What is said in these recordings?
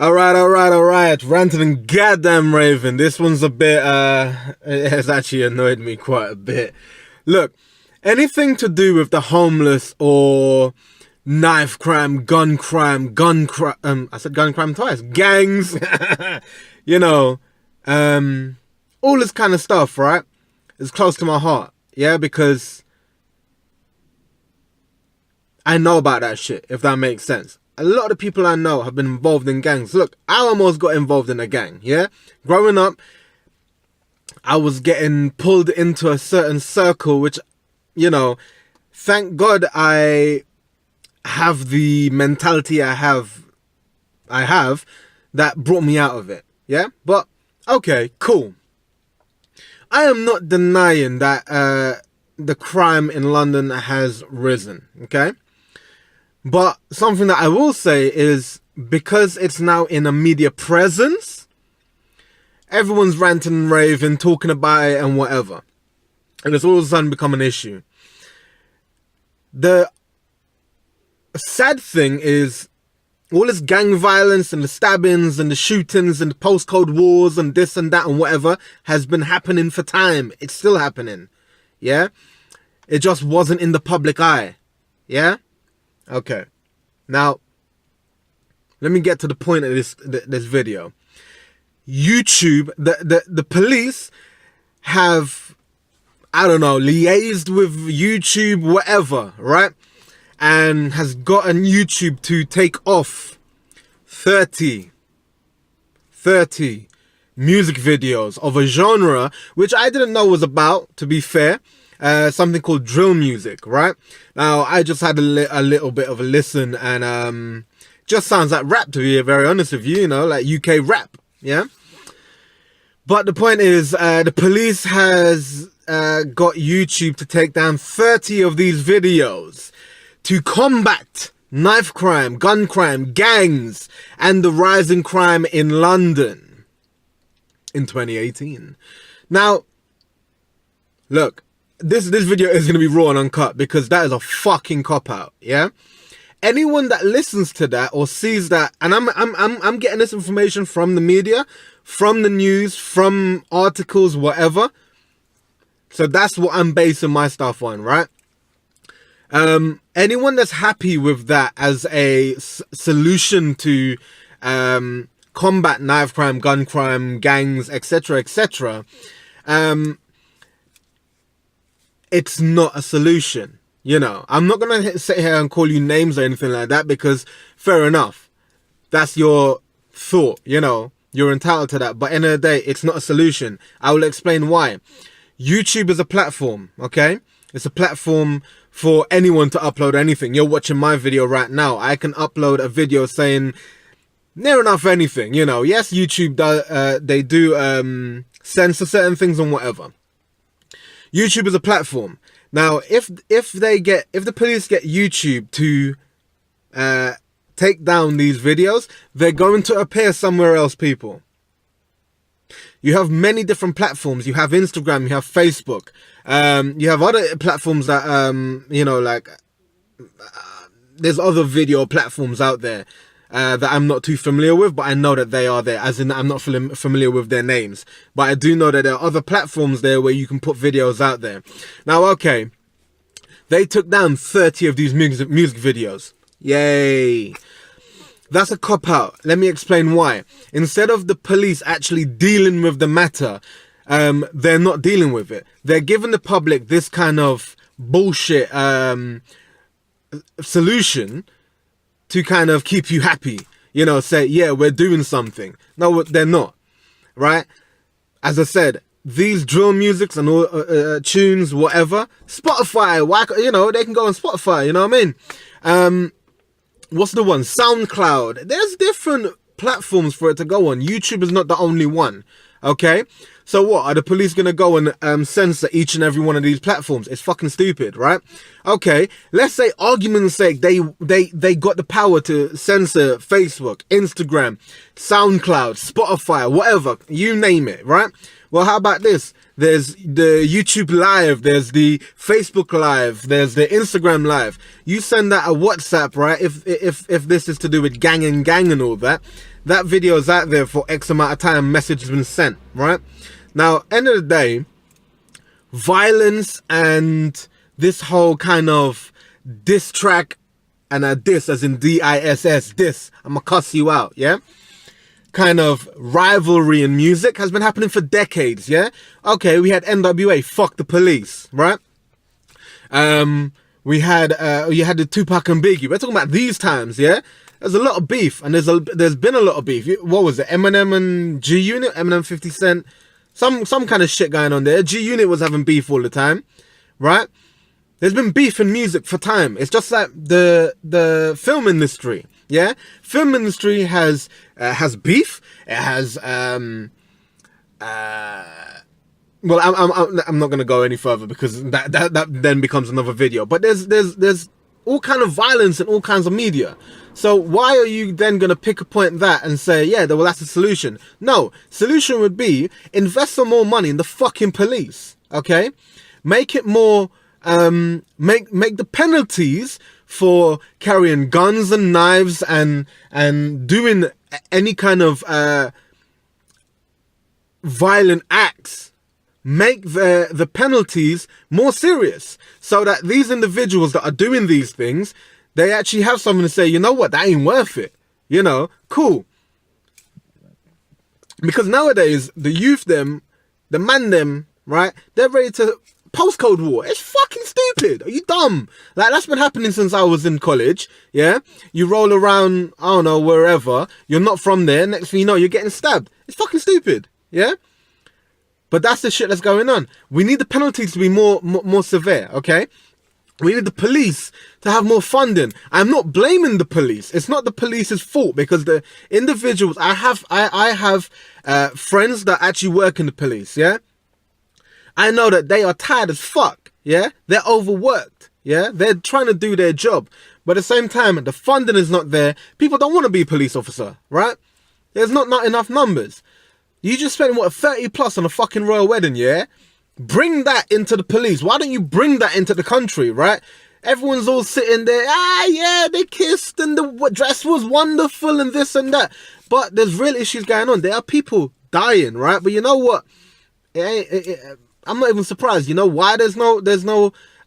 Alright. Ranting and goddamn Raving. This one's a bit, it has actually annoyed me quite a bit. Look, anything to do with the homeless or knife crime, I said gun crime twice, gangs, you know, all this kind of stuff, right, is close to my heart, yeah, because I know about that shit, if that makes sense. A lot of the people I know have been involved in gangs. Look, I almost got involved in a gang, yeah? Growing up, I was getting pulled into a certain circle, which, you know, thank God I have the mentality I have that brought me out of it, yeah? But, okay, cool. I am not denying that the crime in London has risen, okay? But something that I will say is, because it's now in a media presence, everyone's ranting and raving, talking about it and whatever. And it's all of a sudden become an issue. The sad thing is, all this gang violence and the stabbings and the shootings and the postcode wars and this and that and whatever has been happening for time. It's still happening. Yeah? It just wasn't in the public eye. Yeah? Okay. Now, let me get to the point of this video. YouTube, the police have, I don't know, liaised with YouTube, whatever, right? And has gotten YouTube to take off 30 music videos of a genre which I didn't know was about, to be fair. Something called drill music, right? Now, I just had a little bit of a listen, and just sounds like rap, to be very honest with you, you know, like UK rap, yeah? But the point is, the police has got YouTube to take down 30 of these videos to combat knife crime, gun crime, gangs, and the rising crime in London in 2018. Now, look, this video is going to be raw and uncut because that is a fucking cop-out, yeah? Anyone that listens to that or sees that, and I'm getting this information from the media, from the news, from articles, whatever. So that's what I'm basing my stuff on, right? Anyone that's happy with that as a solution to combat knife crime, gun crime, gangs, etc., etc., it's not a solution. You know, I'm not going to sit here and call you names or anything like that because, fair enough, that's your thought, you know, you're entitled to that. But at the end of the day, it's not a solution. I will explain why. YouTube is a platform, okay? It's a platform for anyone to upload anything. You're watching my video right now. I can upload a video saying near enough anything, you know. Yes, YouTube does, they do censor certain things and whatever. YouTube is a platform. Now, if the police get YouTube to take down these videos, they're going to appear somewhere else, people. You have many different platforms. You have Instagram, you have Facebook, you have other platforms that, you know, like, there's other video platforms out there that I'm not too familiar with, but I know that they are there, as in I'm not familiar with their names. But I do know that there are other platforms there where you can put videos out there. Now, okay, they took down 30 of these music videos. Yay. That's a cop-out. Let me explain why. Instead of the police actually dealing with the matter, they're not dealing with it. They're giving the public this kind of bullshit solution to kind of keep you happy. You know, say, yeah, we're doing something. No, they're not. Right? As I said, these drill musics and all tunes, whatever, Spotify, why, you know, they can go on Spotify, you know what I mean? What's the one? SoundCloud. There's different platforms for it to go on. YouTube is not the only one. Okay? So what, are the police gonna go and censor each and every one of these platforms? It's fucking stupid, right? Okay, let's say, argument's sake, they got the power to censor Facebook, Instagram, SoundCloud, Spotify, whatever, you name it, right? Well, how about this? There's the YouTube Live, there's the Facebook Live, there's the Instagram Live. You send that a WhatsApp, right? If this is to do with gang and all that, that video is out there for X amount of time, message has been sent, right? Now, end of the day, violence and this whole kind of diss track, and a diss as in D-I-S-S, diss, I'ma cuss you out, yeah? Kind of rivalry in music has been happening for decades, yeah? Okay, we had NWA, fuck the police, right? You had the Tupac and Biggie. We're talking about these times, yeah? There's a lot of beef, and there's been a lot of beef. What was it? Eminem and G Unit, Eminem 50 Cent, some kind of shit going on there. G Unit was having beef all the time, right? There's been beef in music for time. It's just like the film industry, yeah? Film industry has beef. It has well, I'm not gonna go any further because that then becomes another video. But there's all kind of violence in all kinds of media. So why are you then gonna pick a point that and say, yeah, well, that's the solution? No, solution would be invest some more money in the fucking police. Okay, make it more. Make the penalties for carrying guns and knives and doing any kind of violent acts. Make the penalties more serious so that these individuals that are doing these things, they actually have something to say, you know what, that ain't worth it. You know, cool. Because nowadays, the youth them, the man them, right, they're ready to postcode war. It's fucking stupid. Are you dumb? Like, that's been happening since I was in college, yeah? You roll around, I don't know, wherever, you're not from there, next thing you know, you're getting stabbed. It's fucking stupid, yeah? But that's the shit that's going on. We need the penalties to be more severe, okay? We need the police to have more funding. I'm not blaming the police. It's not the police's fault because the individuals, I have friends that actually work in the police, yeah? I know that they are tired as fuck, yeah? They're overworked, yeah? They're trying to do their job. But at the same time, the funding is not there. People don't want to be a police officer, right? There's not enough numbers. You just spent, what, 30 plus on a fucking royal wedding, yeah? Bring that into the police. Why don't you bring that into the country, right? Everyone's all sitting there, yeah, they kissed and the dress was wonderful and this and that. But there's real issues going on. There are people dying, right? But you know what? I'm not even surprised. You know why there's no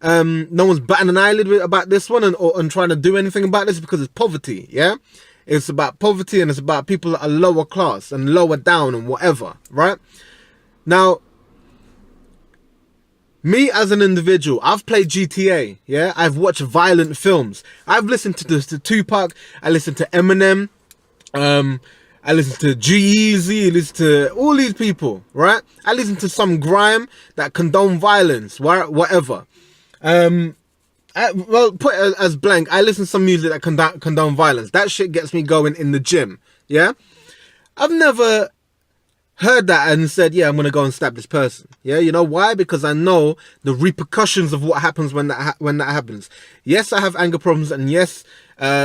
one's batting an eyelid about this one and trying to do anything about this? Because it's poverty, yeah? It's about poverty and it's about people that are lower class and lower down and whatever, right? Now, me as an individual, I've played GTA, yeah? I've watched violent films. I've listened to Tupac, I listened to Eminem, I listen to G-Eazy, I listen to all these people, right? I listen to some grime that condone violence, whatever. Well, put it as blank, I listen to some music that condone violence. That shit gets me going in the gym, yeah? I've never heard that and said, yeah, I'm going to go and stab this person. Yeah, you know why? Because I know the repercussions of what happens when that happens. Yes, I have anger problems, and yes,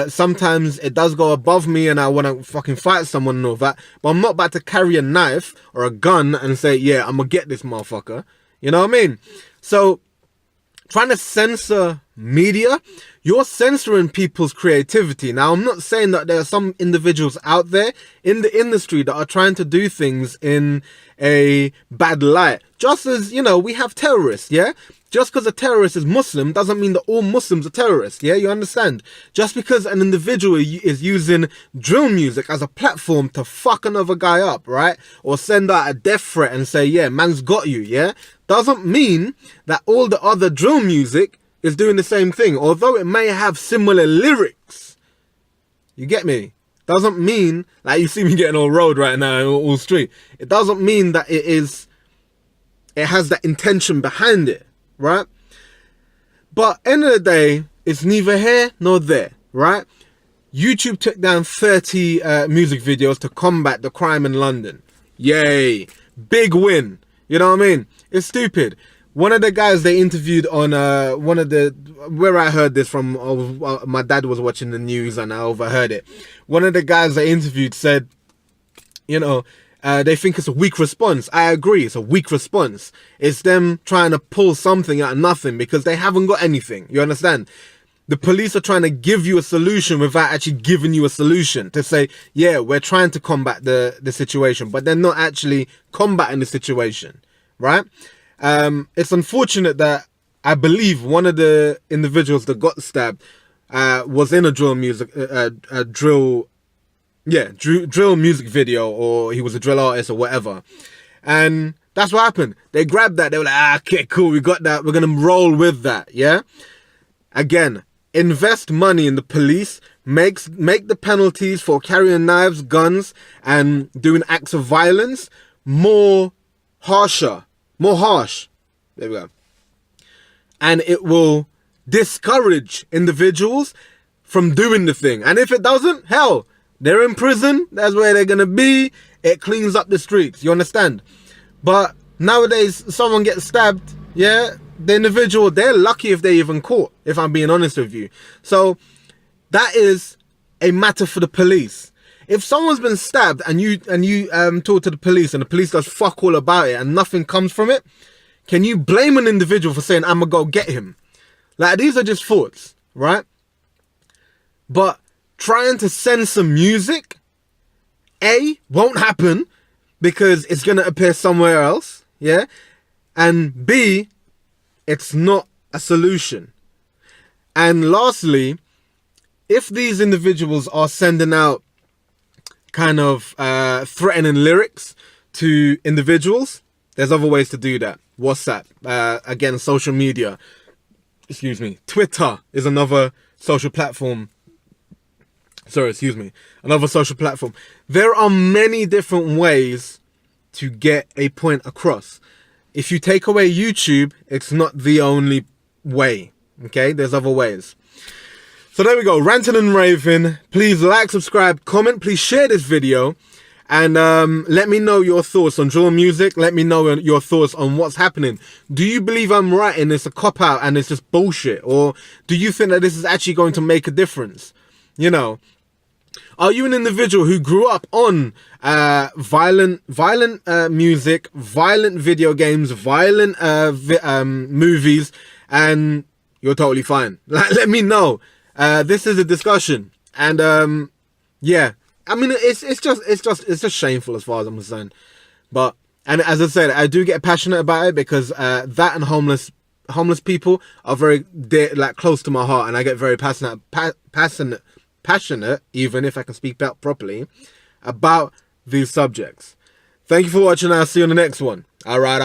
sometimes it does go above me and I want to fucking fight someone and all that, but I'm not about to carry a knife or a gun and say, yeah, I'm going to get this motherfucker. You know what I mean? So, trying to censor media, you're censoring people's creativity. Now, I'm not saying that there are some individuals out there in the industry that are trying to do things in a bad light. Just as, you know, we have terrorists, yeah? Just because a terrorist is Muslim doesn't mean that all Muslims are terrorists, yeah? You understand? Just because an individual is using drill music as a platform to fuck another guy up, right? Or send out a death threat and say, yeah, man's got you, yeah? Doesn't mean that all the other drill music is doing the same thing, although it may have similar lyrics. You get me? Doesn't mean, like you see me getting all road right now, all street. It doesn't mean that it has that intention behind it, right? But end of the day, it's neither here nor there, right? YouTube took down 30 music videos to combat the crime in London. Yay! Big win. You know what I mean? It's stupid. One of the guys they interviewed on where I heard this from, my dad was watching the news and I overheard it. One of the guys they interviewed said, they think it's a weak response. I agree, it's a weak response. It's them trying to pull something out of nothing because they haven't got anything. You understand? The police are trying to give you a solution without actually giving you a solution to say, yeah, we're trying to combat the situation, but they're not actually combating the situation, right? It's unfortunate that I believe one of the individuals that got stabbed was in a drill music video, or he was a drill artist or whatever. And that's what happened. They grabbed that. They were like, okay, cool, we got that. We're going to roll with that, yeah? Again, invest money in the police, make the penalties for carrying knives, guns, and doing acts of violence more harsh. There we go. And it will discourage individuals from doing the thing. And if it doesn't, hell, they're in prison. That's where they're going to be. It cleans up the streets. You understand? But nowadays, someone gets stabbed, yeah, the individual, they're lucky if they're even caught, if I'm being honest with you. So that is a matter for the police. If someone's been stabbed and you talk to the police and the police does fuck all about it and nothing comes from it, can you blame an individual for saying, I'm gonna go get him? Like, these are just thoughts, right? But trying to censor music, A, won't happen because it's gonna appear somewhere else, yeah? And B, it's not a solution. And lastly, if these individuals are sending out kind of threatening lyrics to individuals, there's other ways to do that. WhatsApp, again, social media, Twitter is another social platform. Another social platform. There are many different ways to get a point across. If you take away YouTube, it's not the only way, okay? There's other ways. So there we go, ranting and raving. Please like, subscribe, comment. Please share this video. And let me know your thoughts on drill music. Let me know your thoughts on what's happening. Do you believe I'm right and it's a cop-out and it's just bullshit? Or do you think that this is actually going to make a difference? You know, are you an individual who grew up on violent music, violent video games, violent movies, and you're totally fine? Like, let me know. This is a discussion, and yeah, I mean, it's just shameful as far as I'm concerned. But, and as I said, I do get passionate about it because that and homeless people are very close to my heart, and I get very passionate, even if I can speak out properly, about these subjects. Thank you for watching. I'll see you on the next one. All right.